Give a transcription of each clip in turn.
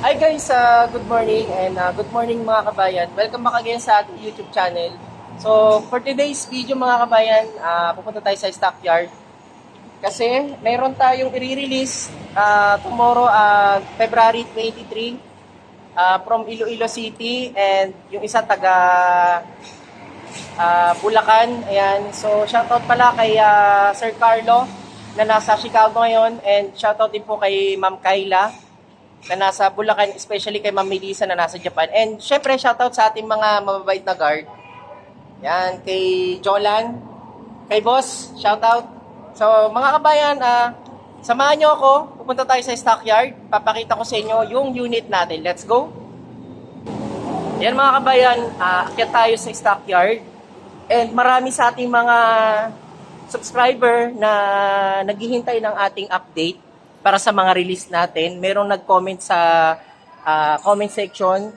Hi guys, good morning and good morning mga kabayan. Welcome back again sa ating YouTube channel. So, for today's video mga kabayan, pupunta tayo sa stockyard. Kasi mayroon tayong i-release tomorrow, February 23, from Iloilo City, and yung isa taga Bulacan. Ayan. So, shoutout pala kay Sir Carlo na nasa Chicago ngayon, and shoutout din po kay Ma'am Kayla na nasa Bulacan, especially kay Ma'am Melissa na nasa Japan. And syempre, shoutout sa ating mga mababait na guard. Yan, kay Jolan, kay Boss, shoutout. So, mga kabayan, samahan nyo ako, pupunta tayo sa stockyard, papakita ko sa inyo yung unit natin. Let's go! Yan mga kabayan, akyat tayo sa stockyard. And marami sa ating mga subscriber na naghihintay ng ating update para sa mga release natin. Merong nag-comment sa comment section.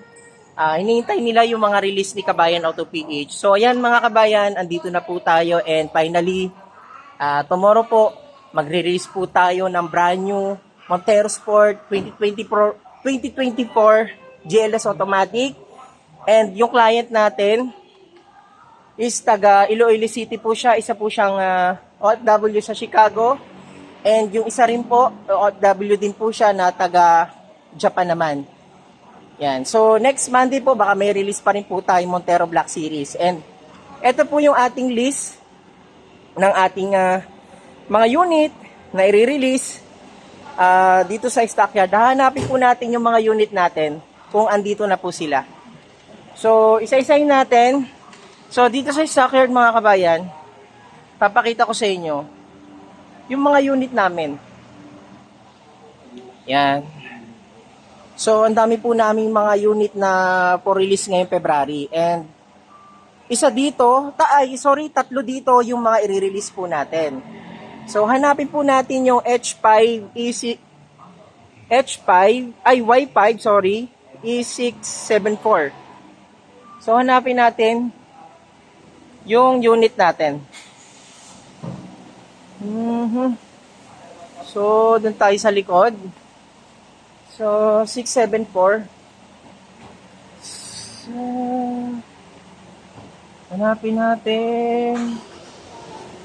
Hinihintay nila yung mga release ni Kabayan Auto PH. So ayan mga kabayan, andito na po tayo, and finally, tomorrow po, magre-release po tayo ng brand new Montero Sport 2024 GLS Automatic. And yung client natin is taga Iloilo City po siya. Isa po siyang OFW sa Chicago. And yung isa rin po, OFW din po siya na taga Japan naman. Yan. So, next Monday po, baka may release pa rin po tayo Montero Black Series. And ito po yung ating list ng ating mga unit na i-release dito sa stockyard. Hahanapin po natin yung mga unit natin kung andito na po sila. So, isa-isahin natin. So, dito sa stockyard mga kabayan, papakita ko sa inyo yung mga unit namin. Yan. So, ang dami po naming mga unit na for release ngayong February. And, isa dito, tatlo dito yung mga i-release po natin. So, hanapin po natin yung Y5, E674. So, hanapin natin yung unit natin. So, dun tayo sa likod. So, 674. So, hanapin natin.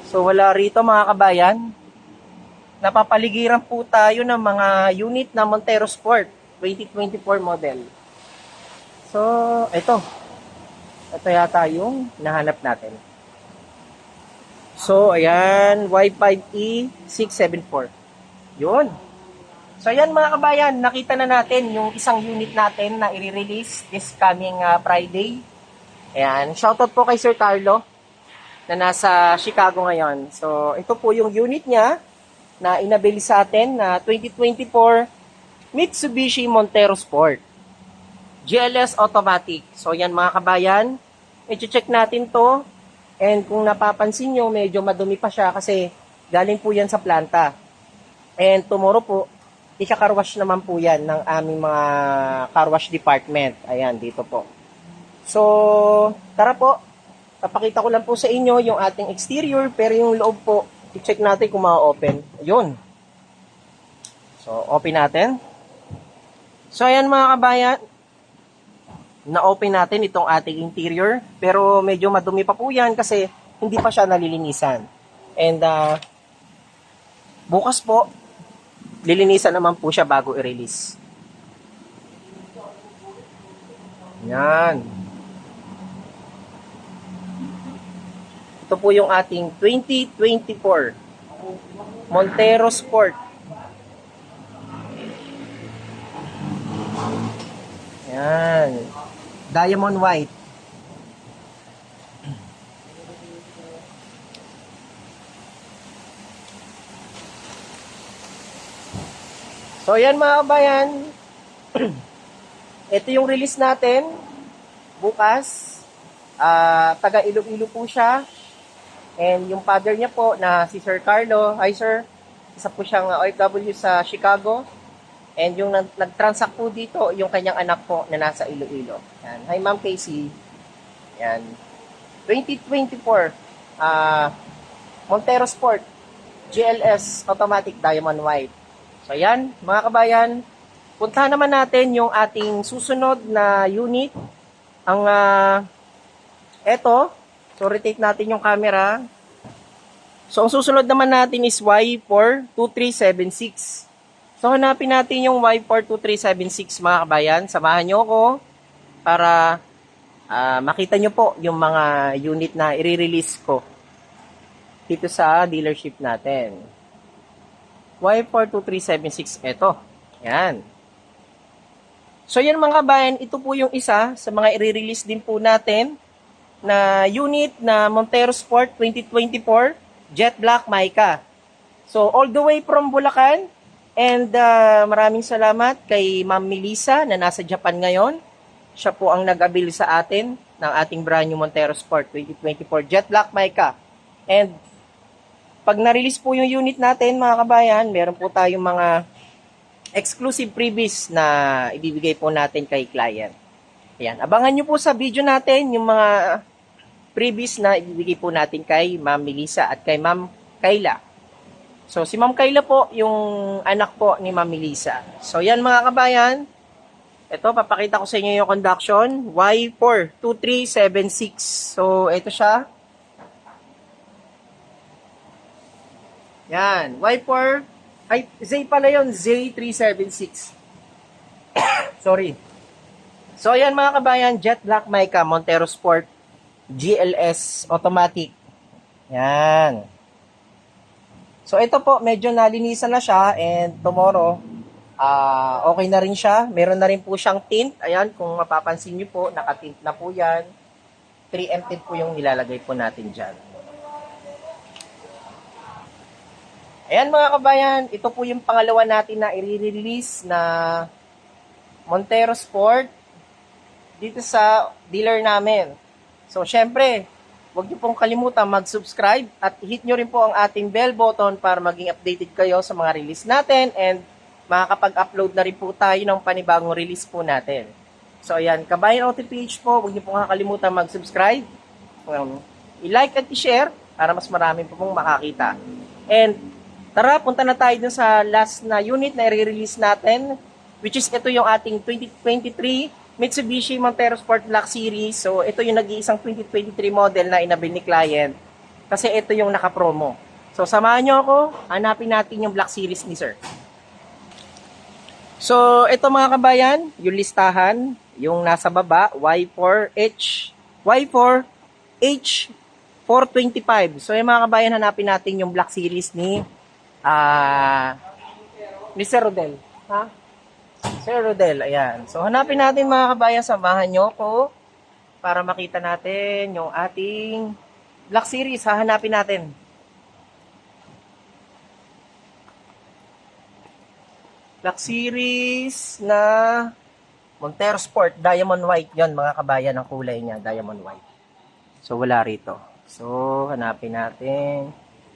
So, wala rito mga kabayan. Napapaligiran po tayo ng mga unit na Montero Sport 2024 model. So, ito. Ito yata yung nahanap natin. So, ayan, Y5E674. Yun. So, ayan mga kabayan, nakita na natin yung isang unit natin na i-release this coming Friday. Ayan, shoutout po kay Sir Carlo na nasa Chicago ngayon. So, ito po yung unit niya na inabili sa atin na 2024 Mitsubishi Montero Sport GLS Automatic. So, yan mga kabayan, i-check natin to. And kung napapansin nyo, medyo madumi pa siya kasi galing po yan sa planta. And tomorrow po, ika-carwash naman po yan ng aming mga carwash department. Ayan, dito po. So, tara po. Papakita ko lang po sa inyo yung ating exterior, pero yung loob po, i-check natin kung ma-open. Ayun. So, open natin. So, ayan mga kabayan, na-open natin itong ating interior, pero medyo madumi pa po yan kasi hindi pa siya nalilinisan. And bukas po, lilinisan naman po siya bago i-release. Yan. Ito po yung ating 2024 Montero Sport. Yan. Diamond white. So, yan mga kabayan. Ito yung release natin. Bukas. Taga Iloilo po siya. And yung father niya po na si Sir Carlo. Hi sir. Isa po siyang OFW sa Chicago. And yung nag-transact po dito, yung kanyang anak po na nasa Iloilo. Yan. Hi Ma'am Casey. Yan. 2024 Montero Sport GLS Automatic Diamond White. So yan, mga kabayan, puntahan naman natin yung ating susunod na unit. Ang eto, so rotate natin yung camera. So ang susunod naman natin is Y42376. So hanapin natin yung Y42376 mga kabayan. Samahan nyo ako para makita nyo po yung mga unit na i-release ko dito sa dealership natin. Y42376, eto. Yan. So yan mga kabayan, ito po yung isa sa mga i-release din po natin na unit na Montero Sport 2024 Jet Black Mica. So all the way from Bulacan, and maraming salamat kay Ma'am Melissa na nasa Japan ngayon. Siya po ang nag-avail sa atin ng ating brand new Montero Sport 2024 Jet Black Mica. And pag na-release po yung unit natin mga kabayan, meron po tayong mga exclusive freebies na ibibigay po natin kay client. Ayan, abangan nyo po sa video natin yung mga freebies na ibibigay po natin kay Ma'am Melissa at kay Ma'am Kayla. So, si Ma'am Kayla po, yung anak po ni Ma'am Melissa. So, yan mga kabayan. Ito, papakita ko sa inyo yung conduction. Y42376. So, ito siya. Yan. Y4. Ay, Z pala yun. Z376. Sorry. So, yan mga kabayan. Jet Black Mica Montero Sport GLS Automatic. Yan. So, ito po, medyo nalinisan na siya and tomorrow, okay na rin siya. Meron na rin po siyang tint. Ayan, kung mapapansin nyo po, nakatint na po yan. 3M tint po yung nilalagay po natin dyan. Ayan mga kabayan, ito po yung pangalawa natin na i-release na Montero Sport dito sa dealer namin. So, syempre, huwag niyo pong kalimutan mag-subscribe at hit nyo rin po ang ating bell button para maging updated kayo sa mga release natin and makakapag-upload na rin po tayo ng panibagong release po natin. So, ayan, Kabayan Auto PH po, huwag niyo pong kakalimutan mag-subscribe, i-like at i-share para mas marami po pong makakita. And, tara, punta na tayo dun sa last na unit na i-release natin, which is ito yung ating 2023 Mitsubishi Montero Sport Black Series. So, ito yung nag-iisang 2023 model na inabil ni client kasi ito yung naka-promo. So, samahan nyo ako, hanapin natin yung Black Series ni Sir. So, ito mga kabayan, yung listahan, yung nasa baba, Y4H425. So, yung mga kabayan, hanapin natin yung Black Series ni Sir Rodel. Ha? Sir Rodel, ayan. So, hanapin natin mga kabayan, samahan nyo ko para makita natin yung ating Black Series. Hahanapin natin. Black Series na Montero Sport, Diamond White. Yon mga kabayan, ang kulay niya, Diamond White. So, wala rito. So, hanapin natin.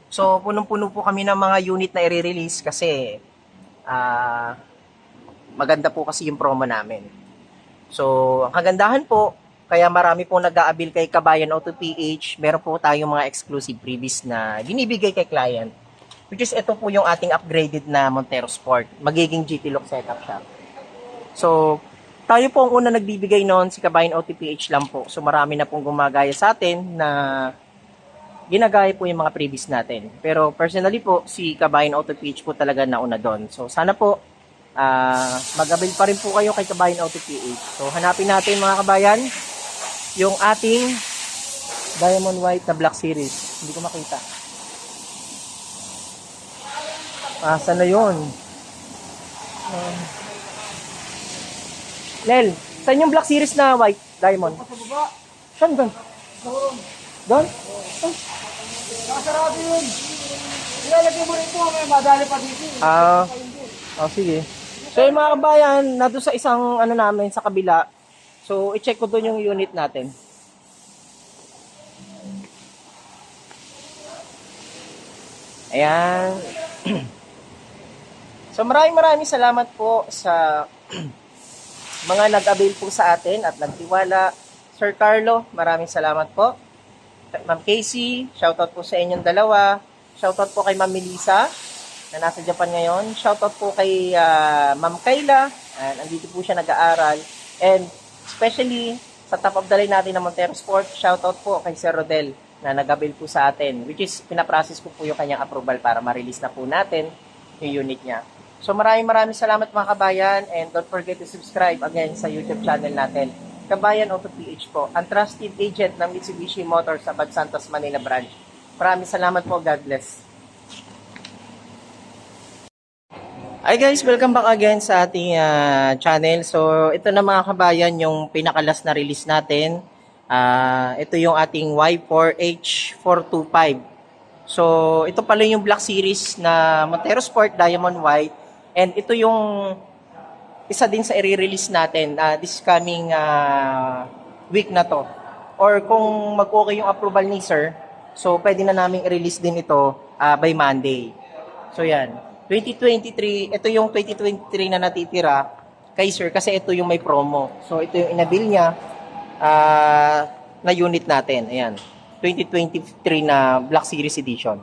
So, punong-puno po kami ng mga unit na i-release kasi maganda po kasi yung promo namin. So, ang kagandahan po, kaya marami po nag-aabil kay Kabayan Auto PH, meron po tayong mga exclusive freebies na binibigay kay client. Which is ito po yung ating upgraded na Montero Sport. Magiging GT look setup siya. So, tayo po ang una nagbibigay noon, si Kabayan Auto PH lang po. So, marami na pong gumagaya sa atin na ginagaya po yung mga previous natin. Pero personally po, si Kabayan Auto PH po talaga nauna doon. So sana po, mag-avail pa rin po kayo kay Kabayan Auto PH. So hanapin natin mga kabayan, yung ating Diamond White na Black Series. Hindi ko makita. Saan na yun? Nel, saan yung Black Series na White Diamond? Saan doon? Doon? Nakasarado yun. Ilalagay mo rin po, may madali pa dito. Sige. So yung mga kabayan, na doon sa isang namin sa kabila, so i-check ko doon yung unit natin. Ayan. So maraming salamat po sa mga nag-avail po sa atin at nagtiwala. Sir Carlo, maraming salamat po. Ma'am Casey, shoutout po sa inyong dalawa. Shoutout po kay Ma'am Melissa. na nasa Japan ngayon. Shoutout po kay Ma'am Kayla. Andito po siya nag-aaral. And especially sa top of the line natin ng Montero Sport, shoutout po kay Sir Rodel na nag-avail po sa atin. Which is, pinaprocess ko po yung kanyang approval para ma-release na po natin yung unit niya. So maraming salamat mga kabayan. And don't forget to subscribe again sa YouTube channel natin. Kabayan Auto PH po, ang trusted agent ng Mitsubishi Motors sa Bad Santos, Manila branch. Maraming salamat po. God bless. Hi guys, welcome back again sa ating channel. So ito na mga kabayan yung pinakalas na release natin. Ito yung ating Y4H425. So ito pala yung Black Series na Montero Sport Diamond White. And ito yung isa din sa i-release natin this coming week na to. Or kung mag-okay yung approval ni sir, so pwede na namin i-release din ito by Monday. So yan, 2023, ito yung 2023 na natitira kay sir kasi ito yung may promo. So ito yung inabil niya na unit natin. Ayan, 2023 na Black Series Edition.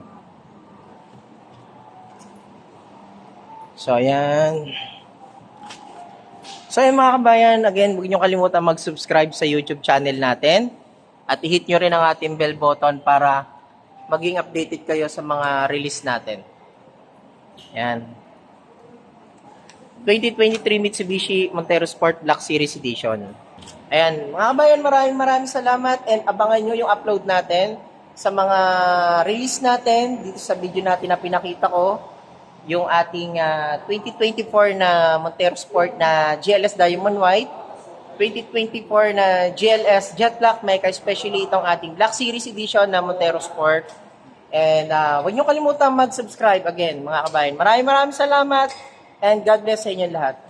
So ayan. So yun mga kabayan, again, huwag niyo kalimutan mag-subscribe sa YouTube channel natin at i-hit nyo rin ang ating bell button para maging updated kayo sa mga release natin. Yan. 2023 Mitsubishi Montero Sport Black Series Edition. Ayan, mga kabayan, maraming salamat and abangan nyo yung upload natin sa mga release natin dito sa video natin na pinakita ko. Yung ating 2024 na Montero Sport na GLS Diamond White, 2024 na GLS Jet Black Mecha, especially itong ating Black Series Edition na Montero Sport. And huwag niyo kalimutan mag-subscribe again mga kabayan. Maraming salamat and God bless sa inyo lahat.